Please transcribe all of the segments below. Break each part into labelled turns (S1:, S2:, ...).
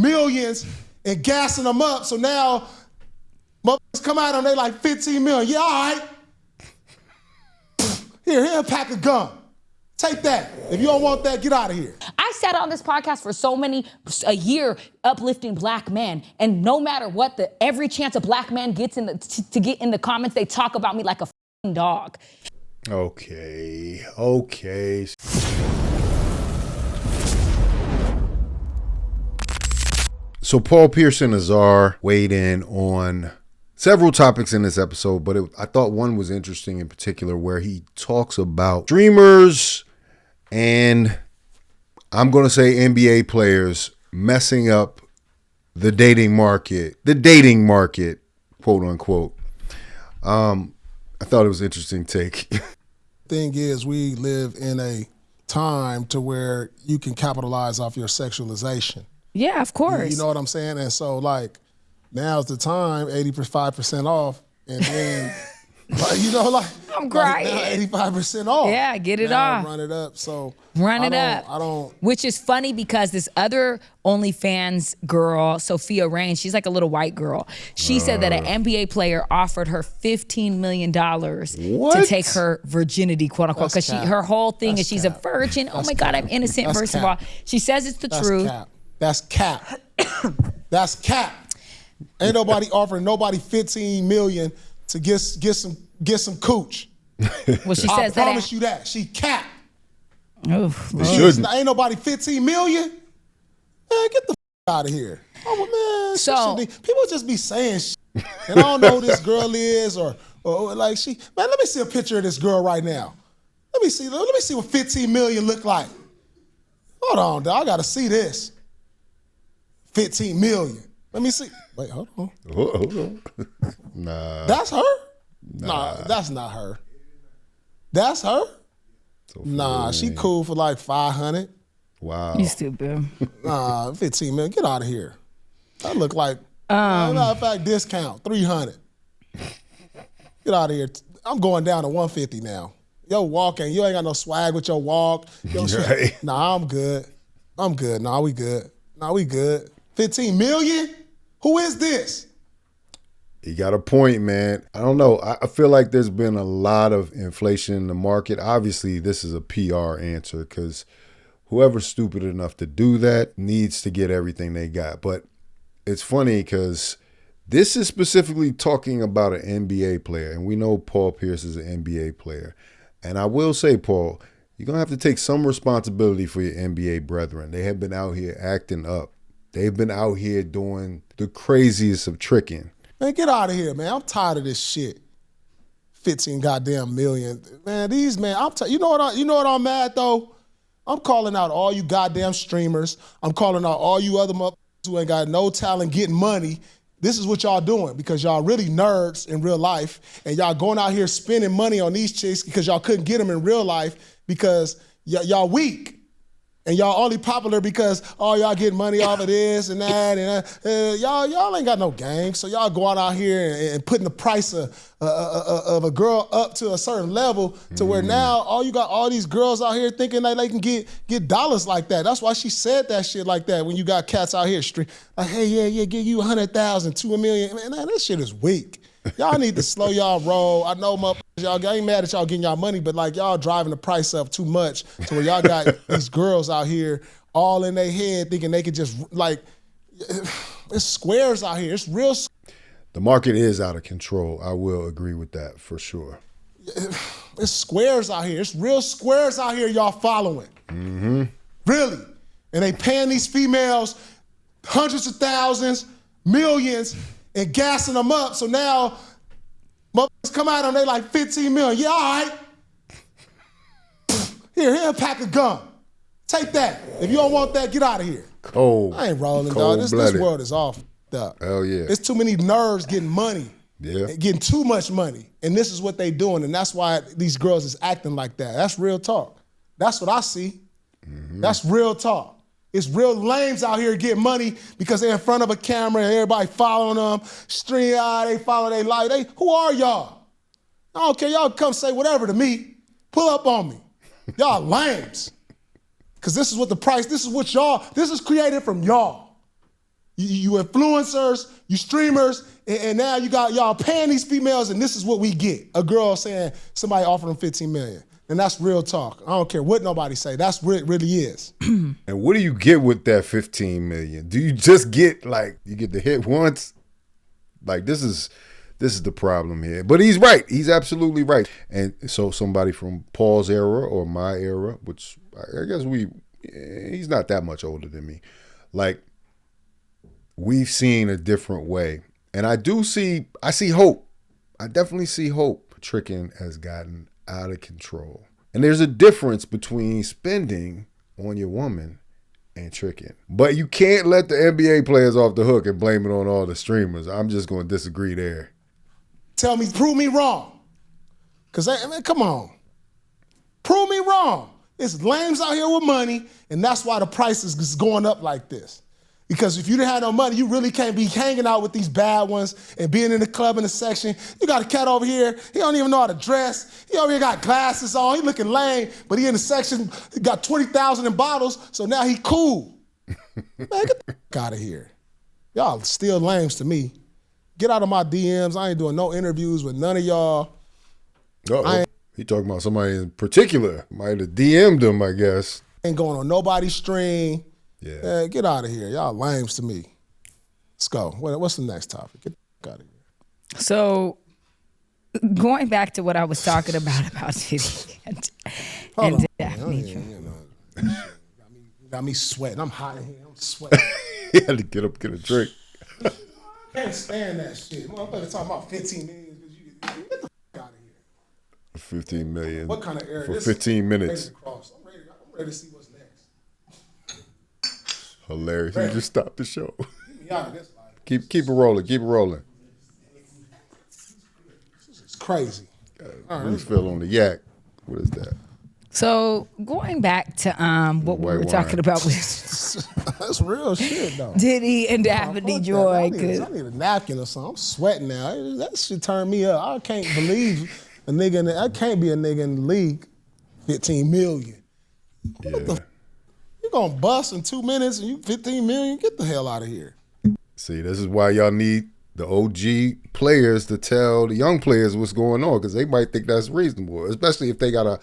S1: millions and gassing them up. So now, motherfuckers come out and they like 15 million. Yeah, all right. Here a pack of gum. Take that. If you don't want that, get out of here.
S2: I sat on this podcast for a year uplifting black men, and no matter what, every chance a black man gets to get in the comments, they talk about me like a f***ing dog.
S3: Okay. So Paul Pierce and Azar weighed in on several topics in this episode, but I thought one was interesting in particular where he talks about streamers and I'm going to say NBA players messing up the dating market, quote unquote. I thought it was an interesting take.
S1: Thing is, we live in a time to where you can capitalize off your sexualization.
S2: Yeah, of course.
S1: You know what I'm saying? And so, like, now's the time, 85% off, and then, like, you know, like,
S2: I'm crying.
S1: Now 85% off.
S2: Yeah, get it
S1: now
S2: off.
S1: Run it up. So
S2: Run it up.
S1: I don't.
S2: Which is funny because this other OnlyFans girl, Sophia Rain, she's like a little white girl. She said that an NBA player offered her $15 million to take her virginity, quote unquote, because her whole thing is she's a virgin. Oh my God, I'm innocent. First of all, she says it's the truth.
S1: That's cap. That's cap. Ain't nobody offering nobody $15 million to get some cooch.
S2: Well, she says that.
S1: I promise you that. She cap.
S2: Oof.
S1: Ain't nobody $15 million. Man, get the out of here. Oh man.
S2: So
S1: people just be saying shit. And I don't know who this girl is or like she. Man, let me see a picture of this girl right now. Let me see what 15 million look like. Hold on, dog. I gotta see this. 15 million. Let me see. Wait, hold on.
S3: Hold on. Nah.
S1: That's her? Nah, that's not her. That's her? So nah, she cool for like 500.
S3: Wow.
S2: You stupid.
S1: Nah, 15 million. Get out of here. That look like, matter of fact, discount, 300. Get out of here. I'm going down to 150 now. Yo, walking. You ain't got no swag with your walk.
S3: Right.
S1: Nah, I'm good. Nah, we good. 15 million? Who is this?
S3: You got a point, man. I don't know. I feel like there's been a lot of inflation in the market. Obviously, this is a PR answer because whoever's stupid enough to do that needs to get everything they got. But it's funny because this is specifically talking about an NBA player, and we know Paul Pierce is an NBA player. And I will say, Paul, you're going to have to take some responsibility for your NBA brethren. They have been out here acting up. They've been out here doing the craziest of tricking.
S1: Man, get out of here, man. I'm tired of this shit. 15 goddamn million. Man, you know what I'm mad though? I'm calling out all you goddamn streamers. I'm calling out all you other motherfuckers who ain't got no talent getting money. This is what y'all doing because y'all really nerds in real life and y'all going out here spending money on these chicks because y'all couldn't get them in real life because y'all weak. And y'all only popular because, y'all getting money off of this and that. And y'all ain't got no game. So y'all going out here and putting the price of a girl up to a certain level to where now you got all these girls out here thinking that they can get dollars like that. That's why she said that shit like that when you got cats out here like, hey, yeah, give you 100,000, $2 million. Man, that shit is weak. Y'all need to slow y'all roll. I know y'all ain't mad at y'all getting y'all money, but like y'all driving the price up too much to where y'all got these girls out here all in their head thinking they could just like, it's squares out here. It's real.
S3: The market is out of control. I will agree with that for sure.
S1: It's squares out here. It's real squares out here y'all following.
S3: Mm-hmm.
S1: Really. And they paying these females hundreds of thousands, millions, and gassing them up. So now, motherfuckers come out and they like 15 million. Yeah, all right. Here a pack of gum. Take that. If you don't want that, get out of here.
S3: Cold.
S1: I ain't rolling, dog. This world is off.
S3: Hell yeah.
S1: There's too many nerds getting money.
S3: Yeah.
S1: Getting too much money. And this is what they doing. And that's why these girls is acting like that. That's real talk. That's what I see. Mm-hmm. That's real talk. It's real lames out here getting money because they're in front of a camera and everybody following them. They follow their life. Who are y'all? I don't care. Y'all come say whatever to me. Pull up on me. Y'all lames. Because this is what this is created from y'all. You influencers, you streamers, and now you got y'all paying these females, and this is what we get. A girl saying somebody offered them 15 million. And that's real talk. I don't care what nobody say. That's what it really is.
S3: And what do you get with that 15 million? Do you just get you get the hit once? Like this is the problem here. But he's right. He's absolutely right. And so somebody from Paul's era or my era, which I guess he's not that much older than me. Like we've seen a different way. And I see hope. I definitely see hope. Tricking has gotten out of control. And there's a difference between spending on your woman and tricking. But you can't let the NBA players off the hook and blame it on all the streamers. I'm just going to disagree there.
S1: Prove me wrong. Because, come on. Prove me wrong. It's lames out here with money, and that's why the price is going up like this. Because if you didn't have no money, you really can't be hanging out with these bad ones and being in the club in the section. You got a cat over here, he don't even know how to dress. He over here got glasses on, he looking lame, but he in the section, he got 20,000 in bottles, so now he cool. Man, get the fuck out of here. Y'all still lames to me. Get out of my DMs. I ain't doing no interviews with none of y'all.
S3: He talking about somebody in particular. Might have DM'd him, I guess.
S1: Ain't going on nobody's stream.
S3: Yeah.
S1: Get out of here. Y'all lames to me. Let's go. What's the next topic? Get the fuck out of here.
S2: So, going back to what I was talking about Diddy and Daphne.
S1: Got me sweating. I'm hot in here. I'm sweating.
S3: He had to get up, get a drink.
S1: I can't stand that shit. Motherfucker talking about 15 million. Get the fuck out of here.
S3: 15 million.
S1: What kind of area?
S3: For 15 minutes.
S1: I'm ready to see what's next.
S3: Hilarious. You just stopped the show.
S1: Get me out of this life.
S3: Keep it rolling. Keep it rolling.
S1: This is crazy.
S3: Refill on the yak. What is that?
S2: So going back to what we were talking about with
S1: that's real shit though.
S2: Diddy and Daphne Joy.
S1: I need a napkin or something. I'm sweating now. That shit turned me up. I can't believe I can't be a nigga in the league. 15 million.
S3: Yeah.
S1: What the you gonna bust in 2 minutes and you 15 million? Get the hell out of here.
S3: See, this is why y'all need the OG players to tell the young players what's going on, because they might think that's reasonable, especially if they got a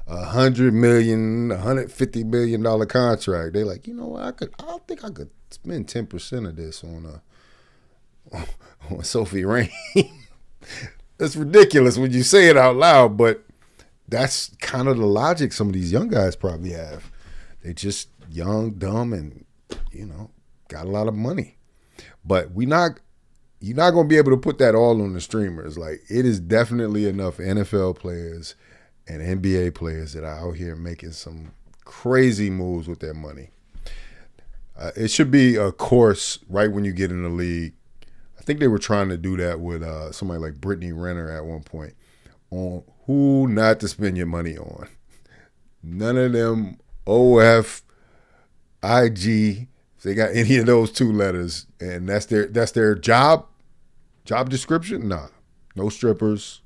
S3: $100 million, $150 million contract. They like, you know what? I think I could spend 10% of this on Sophie Rain. It's ridiculous when you say it out loud, but that's kind of the logic some of these young guys probably have. They just young, dumb, and got a lot of money. But you're not gonna be able to put that all on the streamers. Like, it is definitely enough NFL players and NBA players that are out here making some crazy moves with their money. It should be a course right when you get in the league. I think they were trying to do that with somebody like Brittany Renner at one point on who not to spend your money on. None of them OF, IG, if they got any of those 2 letters, and that's their job description. Nah, no strippers,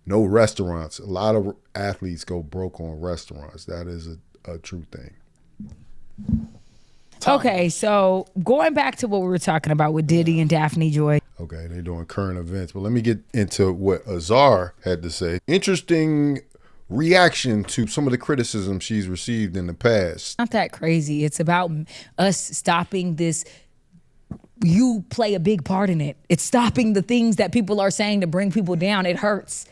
S3: no restaurants. A lot of athletes go broke on restaurants. That is a true thing.
S2: Okay, so going back to what we were talking about with Diddy and Daphne Joy.
S3: Okay, they're doing current events, but let me get into what Azar had to say. Interesting reaction to some of the criticism she's received in the past.
S2: Not that crazy. It's about us stopping this. You play a big part in it. It's stopping the things that people are saying to bring people down. It hurts.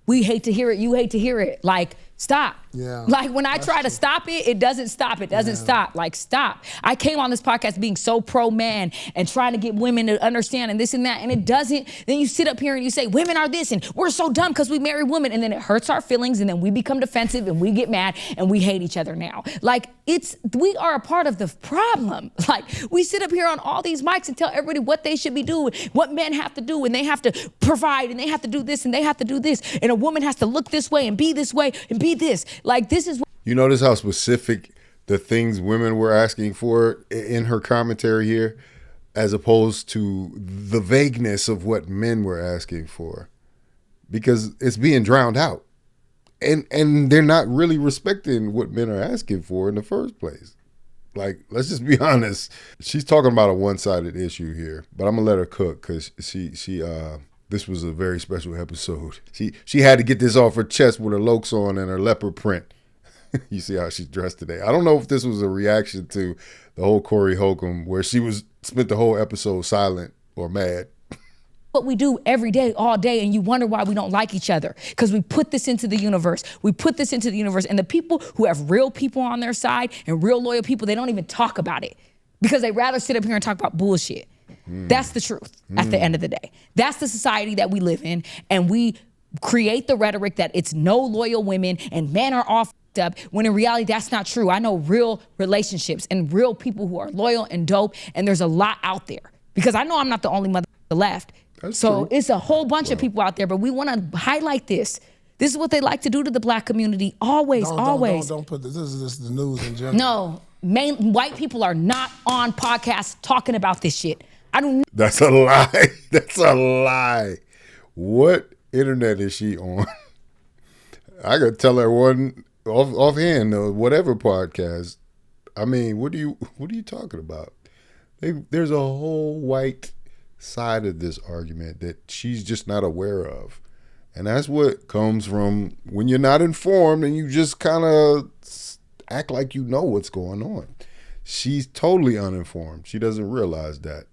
S2: We hate to hear it. You hate to hear it. Like, stop.
S1: Yeah.
S2: Like, when I try to stop it, it doesn't stop. It doesn't stop. Like, stop. I came on this podcast being so pro-man and trying to get women to understand and this and that, and it doesn't. Then you sit up here and you say, women are this, and we're so dumb because we marry women, and then it hurts our feelings, and then we become defensive, and we get mad, and we hate each other now. Like, we are a part of the problem. Like, we sit up here on all these mics and tell everybody what they should be doing, what men have to do, and they have to provide, and they have to do this, and they have to do this, and a woman has to look this way and be this way and be this. Like, this is what.
S3: You notice how specific the things women were asking for in her commentary here, as opposed to the vagueness of what men were asking for, because it's being drowned out, and they're not really respecting what men are asking for in the first place. Like, let's just be honest. She's talking about a one-sided issue here, but I'm gonna let her cook because she this was a very special episode. She had to get this off her chest with her lokes on and her leopard print. You see how she's dressed today. I don't know if this was a reaction to the whole Corey Holcomb where she spent the whole episode silent or mad.
S2: What we do every day, all day, and you wonder why we don't like each other. Because we put this into the universe. And the people who have real people on their side and real loyal people, they don't even talk about it. Because they rather sit up here and talk about bullshit. That's the truth at the end of the day. That's the society that we live in. And we create the rhetoric that it's no loyal women and men are all f***ed up, when in reality, that's not true. I know real relationships and real people who are loyal and dope, and there's a lot out there. Because I know I'm not the only mother left.
S3: That's
S2: so
S3: true.
S2: It's a whole bunch of people out there, but we want to highlight this. This is what they like to do to the black community. Always.
S1: Don't put this. This is the news in general.
S2: No, white people are not on podcasts talking about this shit.
S3: That's a lie. That's a lie. What internet is she on? I could tell her one offhand, whatever podcast. I mean, what are you talking about? There's a whole white side of this argument that she's just not aware of. And that's what comes from when you're not informed and you just kind of act like you know what's going on. She's totally uninformed. She doesn't realize that.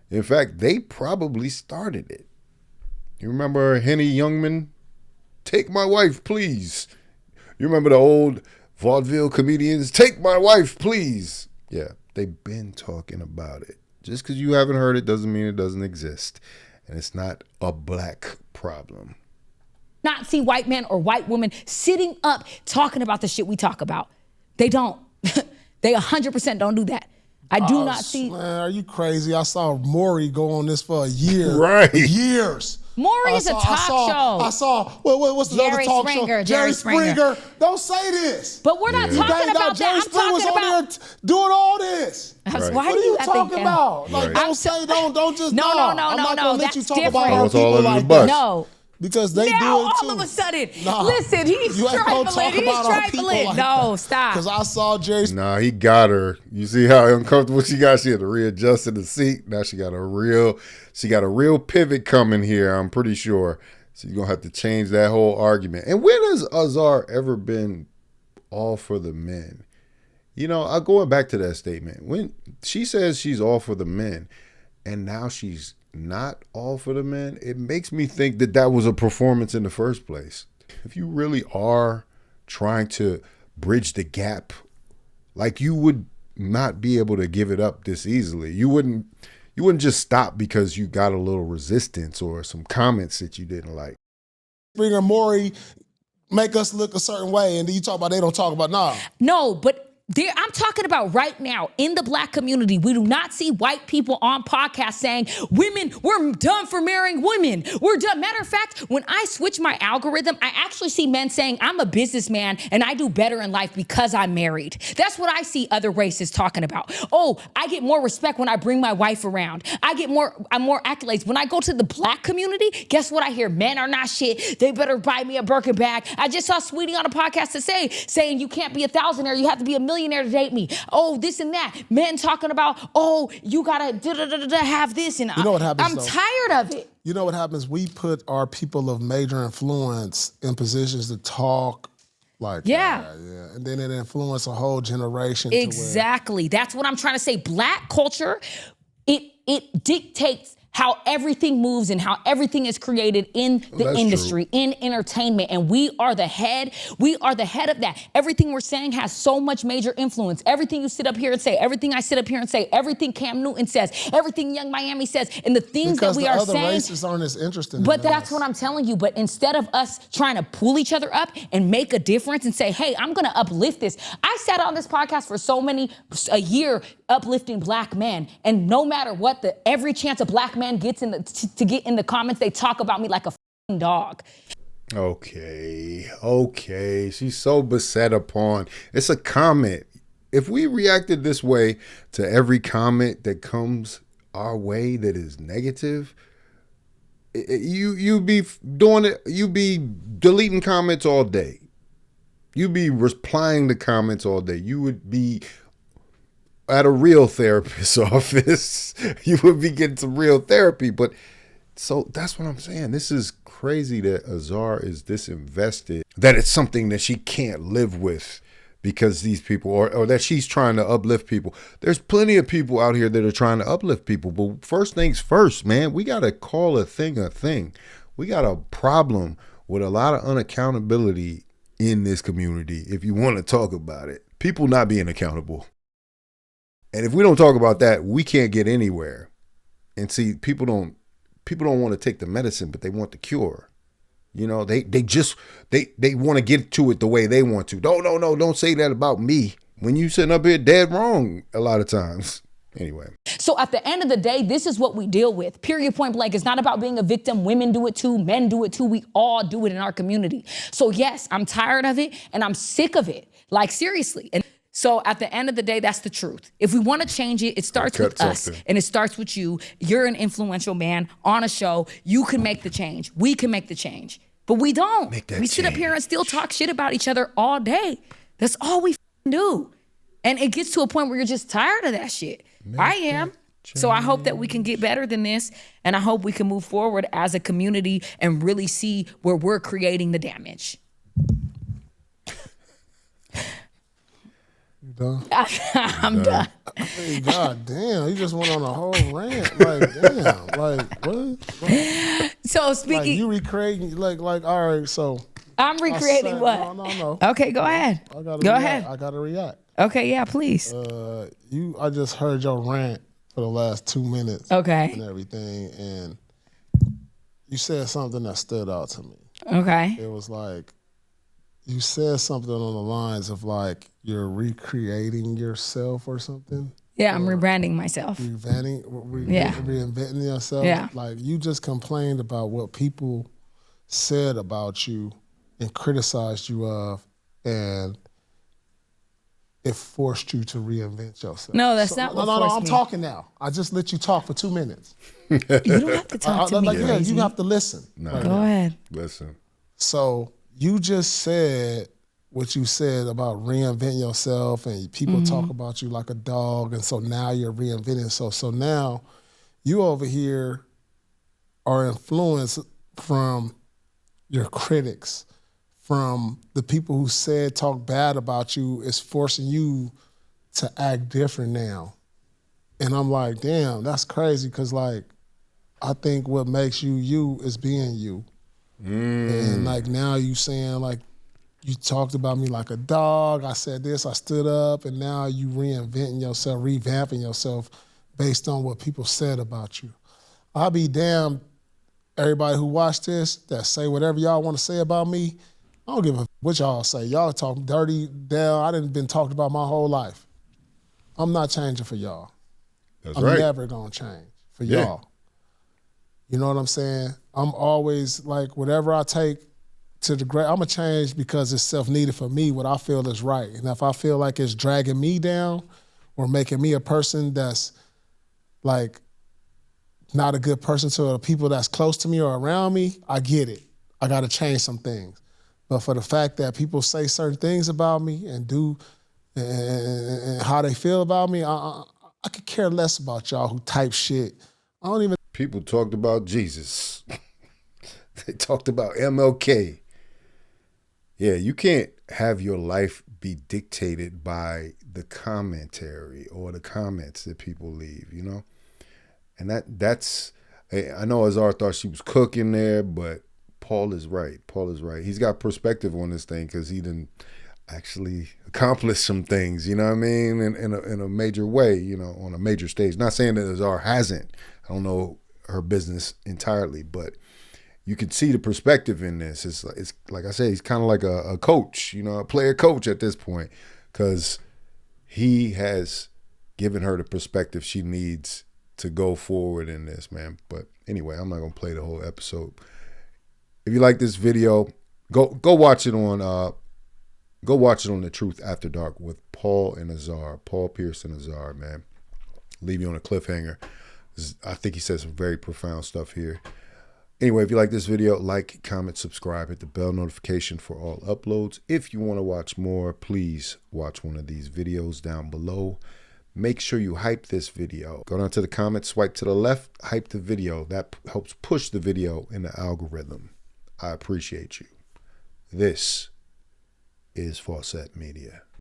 S3: In fact, they probably started it. You remember Henny Youngman? Take my wife, please. You remember the old vaudeville comedians? Take my wife, please. Yeah, they've been talking about it. Just because you haven't heard it doesn't mean it doesn't exist. And it's not a black problem.
S2: Not see white men or white women sitting up talking about the shit we talk about. They don't. They 100% don't do that. I do not see.
S1: Man, are you crazy? I saw Maury go on this for a year.
S3: Right.
S1: Years.
S2: Maury is a talk show.
S1: I saw, what's the other talk show?
S2: Jerry Springer.
S1: Don't say this.
S2: But we're not talking about
S1: Jerry
S2: that.
S1: Springer was on there doing all this.
S3: Right.
S2: Why
S1: What
S2: do
S1: are you talking about? Like,
S3: Right.
S1: don't say, don't just,
S2: No.
S1: I'm not gonna let you
S2: That's
S1: talk
S2: different.
S1: about our
S3: It's all
S1: people
S3: under the
S1: like
S3: bus.
S1: that.
S2: No.
S1: Because they
S2: Now,
S1: do it too.
S2: all of a sudden,
S1: Nah.
S2: listen, he's
S1: You ain't gonna
S2: trifling.
S1: talk about our people like
S2: No,
S1: that.
S2: stop.
S1: Because I saw Jerry.
S3: Nah, he got her. You see how uncomfortable she got? She had to readjust in the seat. Now she got a real pivot coming here, I'm pretty sure. So you're gonna have to change that whole argument. And when has Azar ever been all for the men? You know, I'm going back to that statement. When she says she's all for the men, and now she's not all for the men, it makes me think that was a performance in the first place. If you really are trying to bridge the gap, like, you would not be able to give it up this easily. You wouldn't just stop because you got a little resistance or some comments that you didn't like.
S1: Springer, Maury make us look a certain way, and then you talk about they don't talk about nah.
S2: No, but I'm talking about right now in the black community. We do not see white people on podcasts saying, women, we're done for marrying women. We're done. Matter of fact, when I switch my algorithm, I actually see men saying, I'm a businessman and I do better in life because I'm married. That's what I see other races talking about. Oh, I get more respect when I bring my wife around. I'm more accolades. When I go to the black community, guess what I hear? Men are not shit. They better buy me a Birkin bag. I just saw Sweetie on a podcast today saying you can't be a thousandaire. You have to be a millionaire to date me. Oh, this and that. Men talking about, oh, you gotta have this. And
S1: You know what happens,
S2: I'm
S1: though?
S2: tired of it.
S1: You know what happens? We put our people of major influence in positions to talk like
S2: Yeah.
S1: that. Yeah. And then it influence a whole generation. To
S2: Exactly. That's what I'm trying to say. Black culture, it dictates how everything moves and how everything is created in the
S3: That's
S2: industry,
S3: true.
S2: in entertainment. And we are the head. We are the head of that. Everything we're saying has so much major influence. Everything you sit up here and say, everything I sit up here and say, everything Cam Newton says, everything Young Miami says, and the things
S1: because
S2: that we
S1: the
S2: are
S1: other
S2: saying.
S1: races aren't as interesting.
S2: But that's what I'm telling you. But instead of us trying to pull each other up and make a difference and say, hey, I'm going to uplift this. I sat on this podcast for a year uplifting black men. And no matter what, every chance a black man gets to get in the comments, they talk about me like a f***ing dog.
S3: Okay. She's so beset upon. It's a comment. If we reacted this way to every comment that comes our way that is negative, you'd be doing it. You'd be deleting comments all day. You'd be replying to comments all day. You would be at a real therapist's office, you would be getting some real therapy. But so that's what I'm saying. This is crazy that Azar is this invested, that it's something that she can't live with because these people, or that she's trying to uplift people. There's plenty of people out here that are trying to uplift people. But first things first, man, we got to call a thing a thing. We got a problem with a lot of unaccountability in this community, if you want to talk about it. People not being accountable. And if we don't talk about that, we can't get anywhere. And see, people don't want to take the medicine, but they want the cure. You know, they want to get to it the way they want to. No, don't say that about me. When you sitting up here dead wrong a lot of times. Anyway.
S2: So at the end of the day, this is what we deal with. Period, point blank. It's not about being a victim. Women do it too. Men do it too. We all do it in our community. So yes, I'm tired of it and I'm sick of it. Like seriously. And so at the end of the day, that's the truth. If we want to change it, it starts with us and it starts with you. You're an influential man on a show. You can make the change. We can make the change. But we don't. We sit up here and still talk shit about each other all day. That's all we do. And it gets to a point where you're just tired of that shit. I am. So I hope that we can get better than this. And I hope we can move forward as a community and really see where we're creating the damage.
S1: You done?
S2: I'm done.
S1: Hey, God damn, you just went on a whole rant. Like, damn. Like, what?
S2: So speaking.
S1: Like, you recreating, like, all right, so.
S2: I'm recreating what?
S1: No.
S2: Okay, go ahead. Go ahead.
S1: I gotta react.
S2: Okay, yeah, please.
S1: I just heard your rant for the last 2 minutes.
S2: Okay.
S1: And everything, and you said something that stood out to me.
S2: Okay.
S1: It was like, you said something on the lines of like, you're recreating yourself or something.
S2: Yeah, I'm rebranding myself.
S1: Reinventing yourself.
S2: Yeah.
S1: Like, you just complained about what people said about you and criticized you of, and it forced you to reinvent yourself.
S2: No, that's not what
S1: No,
S2: forced
S1: I'm
S2: me.
S1: talking now. I just let you talk for 2 minutes.
S2: You don't have to talk to me crazy.
S1: You have to listen.
S3: No,
S1: right
S2: Go
S1: now.
S2: ahead.
S3: Listen.
S1: So you just said what you said about reinventing yourself, and people talk about you like a dog, and so now you're reinventing. So now you over here are influenced from your critics, from the people who talk bad about you, is forcing you to act different now. And I'm like, damn, that's crazy, because like, I think what makes you you is being you. And like, now you saying like, you talked about me like a dog, I said this, I stood up, and now you reinventing yourself, revamping yourself based on what people said about you. I'll be damned, everybody who watched this, that say whatever y'all want to say about me. I don't give a what y'all say. Y'all talk dirty down. I done been talked about my whole life. I'm not changing for y'all.
S3: That's
S1: I'm
S3: right.
S1: never gonna change for y'all. You know what I'm saying? I'm always like, whatever I take to the great, I'm gonna change because it's self-needed for me, what I feel is right. And if I feel like it's dragging me down or making me a person that's like not a good person to the people that's close to me or around me, I get it. I gotta change some things. But for the fact that people say certain things about me and do and how they feel about me, I could care less about y'all who type shit. I don't even.
S3: People talked about Jesus. They talked about MLK. Yeah, you can't have your life be dictated by the commentary or the comments that people leave, you know? And that's, I know Azar thought she was cooking there, but Paul is right. Paul is right. He's got perspective on this thing because he didn't actually accomplish some things, you know what I mean? In a major way, you know, on a major stage. Not saying that Azar hasn't. I don't know her business entirely, but you can see the perspective in this. It's like I say, he's kind of like a coach, you know, a player coach at this point, because he has given her the perspective she needs to go forward in this, man. But anyway, I'm not gonna play the whole episode. If you like this video, go watch it on The Truth After Dark with Paul and Azar, Paul Pierce and Azar, man. Leave you on a cliffhanger. I think he said some very profound stuff here. Anyway, if you like this video, like, comment, subscribe, hit the bell notification for all uploads. If you want to watch more, please watch one of these videos down below. make sure you hype this video. Go down to the comments, swipe to the left, hype the video. That helps push the video in the algorithm. I appreciate you. This is Faucette Media.